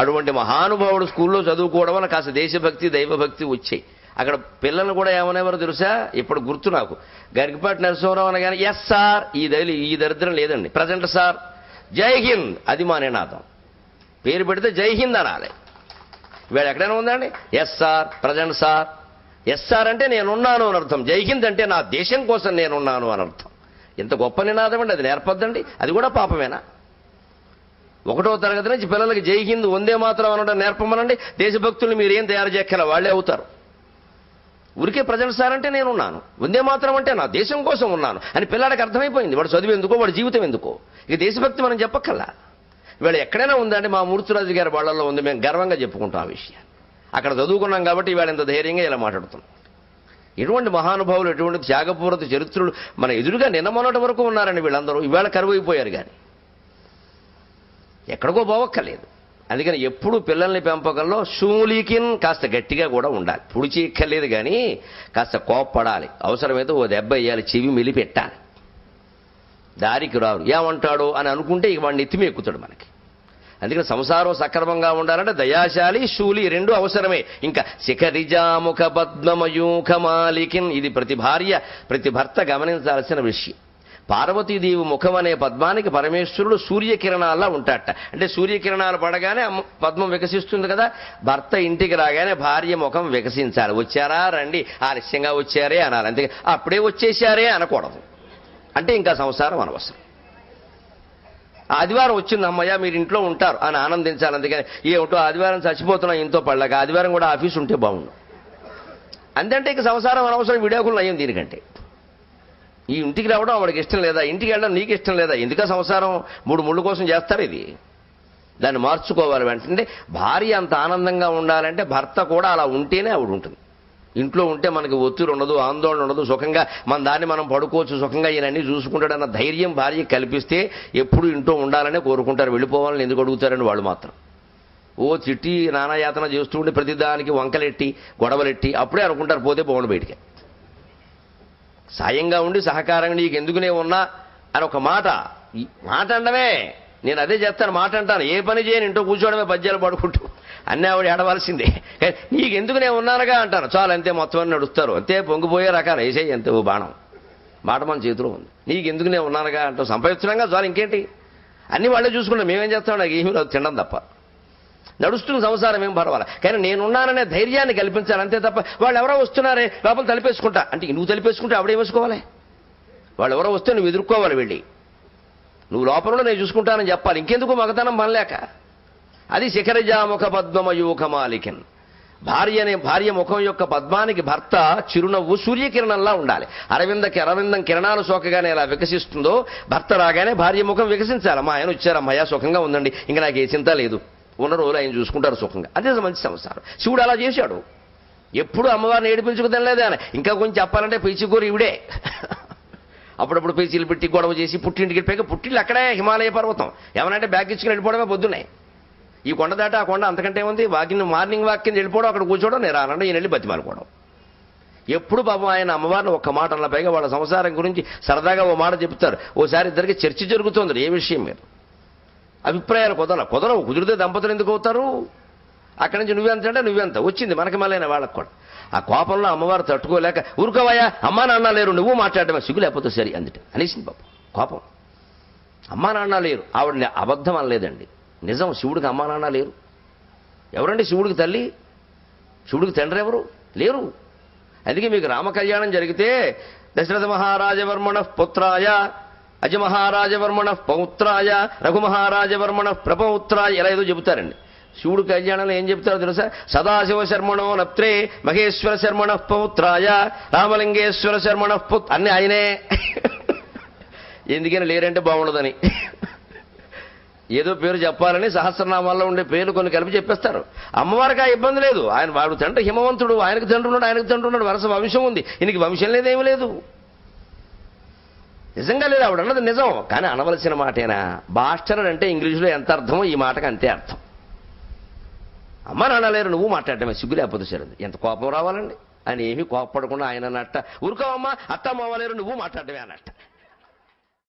అటువంటి మహానుభావుడు స్కూల్లో చదువుకోవడం వల్ల కాస్త దేశభక్తి, దైవభక్తి వచ్చాయి. అక్కడ పిల్లలు కూడా ఏమనేవారో తెలుసా? ఇప్పుడు గుర్తు నాకు. గరికపాటి నరసింహరావు అనగానే ఎస్ సార్, ఈ దరిద్రం లేదండి. ప్రజెంట్ సార్, జై హింద్, అది మా నినాదం. పేరు పెడితే జై హింద్ అనాలి. వీడు ఎక్కడైనా ఉందండి? Yes sir, present sir. Yes sir అంటే నేనున్నాను అని అర్థం. జై హింద్ అంటే నా దేశం కోసం నేనున్నాను అని అర్థం. ఎంత గొప్ప నినాదం అండి. అది నేర్పొద్దండి. అది కూడా పాపమేనా? 1వ తరగతి నుంచి పిల్లలకి జై హింద్, వందే మాత్రం అనడం నేర్పమనండి. దేశభక్తుల్ని మీరేం తయారు చేయక్కల, వాళ్ళే అవుతారు. ఊరికే ప్రజెంట్ సార్ అంటే నేనున్నాను, వందే మాత్రం అంటే నా దేశం కోసం ఉన్నాను అని పిల్లాడికి అర్థమైపోయింది. వాడు చదువు ఎందుకో, వాడి జీవితం ఎందుకో. ఇక దేశభక్తి మనం చెప్పక్కల్లా. వీళ్ళు ఎక్కడైనా ఉందంటే మా మూర్తిరాజు గారి వాళ్ళల్లో ఉంది, మేము గర్వంగా చెప్పుకుంటాం ఆ విషయాన్ని. అక్కడ చదువుకున్నాం కాబట్టి ఇవాళ ఇంత ధైర్యంగా ఇలా మాట్లాడుతున్నాం. ఎటువంటి మహానుభావులు, ఎటువంటి త్యాగపూరిత చరిత్రలు మన ఎదురుగా నిన్న మొన్నటి వరకు ఉన్నారని వీళ్ళందరూ ఇవాళ కరువైపోయారు. కానీ ఎక్కడికో పోవక్కర్లేదు. అందుకని ఎప్పుడు పిల్లల్ని పెంపకంలో షూలీకిన్ కాస్త గట్టిగా కూడా ఉండాలి. పుడిచి ఎక్కర్లేదు కానీ కాస్త కోప్పడాలి, అవసరమైతే ఓ దెబ్బ వేయాలి, చెవి మెలిపెట్టాలి. దారికి రారు, ఏమంటాడు అని అనుకుంటే ఇక వాడిని ఎత్తిమి ఎక్కుతాడు మనకి. అందుకని సంసారం సక్రమంగా ఉండాలంటే దయాశాలి, శూలి రెండు అవసరమే. ఇంకా శిఖరిజాముఖ పద్మమయూఖమాలికిన్, ఇది ప్రతి భార్య ప్రతి భర్త గమనించాల్సిన విషయం. పార్వతీదేవి ముఖం అనే పద్మానికి పరమేశ్వరుడు సూర్యకిరణాల్లో ఉంటాడట. అంటే సూర్యకిరణాలు పడగానే పద్మం వికసిస్తుంది కదా. భర్త ఇంటికి రాగానే భార్య ముఖం వికసించాలి. వచ్చారా, రండి, ఆలస్యంగా వచ్చారే అనాలి. అంతే, అప్పుడే వచ్చేసారే అనకూడదు. అంటే ఇంకా సంసారం అనవసరం. ఆదివారం వచ్చింది, అమ్మయ్య మీరు ఇంట్లో ఉంటారు అని ఆనందించాలి. అందుకని ఏమిటో ఆదివారం చచ్చిపోతున్నాం ఇంతో పడలేక, ఆదివారం కూడా ఆఫీస్ ఉంటే బాగుండు. అంతంటే ఇక సంసారం అనవసరం, విడాకులు అయ్యాం దీనికంటే. ఈ ఇంటికి రావడం వాడికి ఇష్టం లేదా, ఇంటికి వెళ్ళడం నీకు ఇష్టం లేదా, ఎందుక సంసారం? మూడు ముళ్ళు కోసం చేస్తారు ఇది. దాన్ని మార్చుకోవాలి వెంటనే. భార్య అంత ఆనందంగా ఉండాలంటే భర్త కూడా అలా ఉంటేనే ఆవిడ ఉంటుంది. ఇంట్లో ఉంటే మనకి ఒత్తిడి ఉండదు, ఆందోళన ఉండదు, సుఖంగా మన దాన్ని మనం పడుకోవచ్చు, సుఖంగా ఈయనన్నీ చూసుకుంటాడన్న ధైర్యం భార్య కల్పిస్తే ఎప్పుడు ఇంట్లో ఉండాలనే కోరుకుంటారు. వెళ్ళిపోవాలని ఎందుకు అడుగుతారని వాళ్ళు మాత్రం ఓ చిట్టి నానాయాతన చేస్తూ ఉండి ప్రతిదానికి వంకలెట్టి గొడవలెట్టి అప్పుడే అనుకుంటారు పోతే బాగుండు బయటికి. సాయంగా ఉండి సహకారంగా నీకు ఎందుకునే ఉన్నా అని ఒక మాట అనడమే. నేను అదే చేస్తాను, మాట అంటాను. ఏ పని చేయని ఇంట్లో కూర్చోవడమే, పద్యాలు పడుకుంటూ అన్నీ ఆవిడ ఏడవలసిందే. నీకెందుకు నేను ఉన్నానుగా అంటాను, చాలు అంతే, మొత్తం అని నడుస్తారు. అంతే, పొంగిపోయే రకాలు వేసేయి అంతే. ఓ బాణం మాట మన చేతిలో ఉంది. నీకెందుకు నేను ఉన్నానుగా అంటావు, సంపాదిస్తున్నాగా చాలు, ఇంకేంటి అన్నీ వాళ్ళే చూసుకుంటాం. మేమేం చేస్తాం, నాకు ఏమీ రాదు, తినడం తప్ప. నడుస్తున్న సంసారం ఏం పర్వాలా, కానీ నేనున్నాననే ధైర్యాన్ని కల్పించాలి అంతే తప్ప. వాళ్ళు ఎవరో వస్తున్నారే లోపల తలిపేసుకుంటా అంటే నువ్వు తలిపేసుకుంటే ఆవిడేం వేసుకోవాలి? వాళ్ళు ఎవరో వస్తే నువ్వు ఎదుర్కోవాలి వెళ్ళి. నువ్వు లోపల నేను చూసుకుంటానని చెప్పాలి. ఇంకెందుకు మగతనం పనిలేక. అది శిఖరజాముఖ పద్మమయూఖమాలికిన్. భార్య ముఖం యొక్క పద్మానికి భర్త చిరునవ్వు సూర్యకిరణంలా ఉండాలి. అరవిందం కిరణాలు సోకగానే ఎలా వికసిస్తుందో భర్త రాగానే భార్య ముఖం వికసించాలి. అమ్మా ఆయన వచ్చారమ్మయ్యా, సుఖంగా ఉందండి, ఇంకా నాకు ఏ చింత లేదు, ఉన్న రోజులు ఆయన చూసుకుంటారు సుఖంగా. అదే మంచి సంసారం. శివుడు అలా చేశాడు. ఎప్పుడు అమ్మవారిని ఏడిపించుకుదనలేదే ఆయన. ఇంకా కొంచెం చెప్పాలంటే పిచ్చికూర ఇవిడే. అప్పుడప్పుడు పేచీలు పెట్టి గొడవ చేసి పుట్టింటికి వెళ్ళిపోయాక, పుట్టిళ్ళు అక్కడే హిమాలయ పర్వతం, ఏమనంటే బ్యాగ్ ఇచ్చుకుని వెళ్ళిపోవడమే పొద్దున్నాయి. ఈ కొండ దాట ఆ కొండ అంతకంటే ఉంది. మార్నింగ్ వాక్ కింద వెళ్ళిపోవడం, అక్కడ కూర్చోవడం, నేను రానంటే ఈయన వెళ్ళి బతిమాలుకోవడం. ఎప్పుడు పాపం ఆయన అమ్మవారిని ఒక్క మాట అన్న పైగా వాళ్ళ సంసారం గురించి సరదాగా ఓ మాట చెప్తారు. ఓసారి ఇద్దరికి చర్చ జరుగుతుంది ఏ విషయం మీద. అభిప్రాయాలు కుదరవు. కుదిరితే దంపతులు ఎందుకు అవుతారు? అక్కడి నుంచి నువ్వెంత అంటే నువ్వెంత వచ్చింది మనకి మళ్ళీ వాళ్ళకి కూడా. ఆ కోపంలో అమ్మవారు తట్టుకోలేక, ఊరుకోవయ్యా, అమ్మా నాన్న లేరు, నువ్వు మాట్లాడటమే, సిగ్గు లేకపోతే సరి అందుట అనేసింది పాపం. కోపం. అమ్మా నాన్న లేరు, ఆవిడ అబద్ధం అనలేదండి, నిజం. శివుడికి అమ్మా నాన్న లేరు. ఎవరండి శివుడికి తల్లి? శివుడికి తండ్రి ఎవరు లేరు. అందుకే మీకు రామకళ్యాణం జరిగితే దశరథ మహారాజవర్మణ పుత్రాయ, అజమహారాజవర్మణ పౌత్రాయ, రఘుమహారాజవర్మణ ప్రపౌత్రాయ, ఇలా ఏదో చెబుతారండి. శివుడు కళ్యాణంలో ఏం చెప్తారో తెలుసా? సదాశివ శర్మణో నప్త్రే మహేశ్వర శర్మణ పౌత్రాయ రామలింగేశ్వర శర్మణ పుత్ అన్నీ ఆయనే. ఎందుకని లేరంటే బాగుండదని. ఏదో పేరు చెప్పాలని సహస్రనామాల్లో ఉండే పేర్లు కొన్ని కలిపి చెప్పేస్తారు. అమ్మవారికి ఆ ఇబ్బంది లేదు. ఆయన వాడు తండ్రి హిమవంతుడు, ఆయనకు తండ్రి ఉన్నాడు, వరుస వంశం ఉంది, ఈయనకి వంశం లేదేమీ లేదు. నిజంగా లేదు, ఆవిడ అన్నది నిజం. కానీ అనవలసిన మాటేనా? బాస్టర్ అంటే ఇంగ్లీషులో ఎంత అర్థమో ఈ మాటకు అంతే అర్థం. అమ్మ నాన్న లేరు, నువ్వు మాట్లాడటమే, సిగ్గు లేకపోతే సరే. ఎంత కోపం రావాలండి. ఆయన ఏమీ కోపపడకుండా ఆయన అన్నట్ట, ఊరుకోవమ్మా అత్త మావ లేరు, నువ్వు మాట్లాడటమే అన్నట్ట.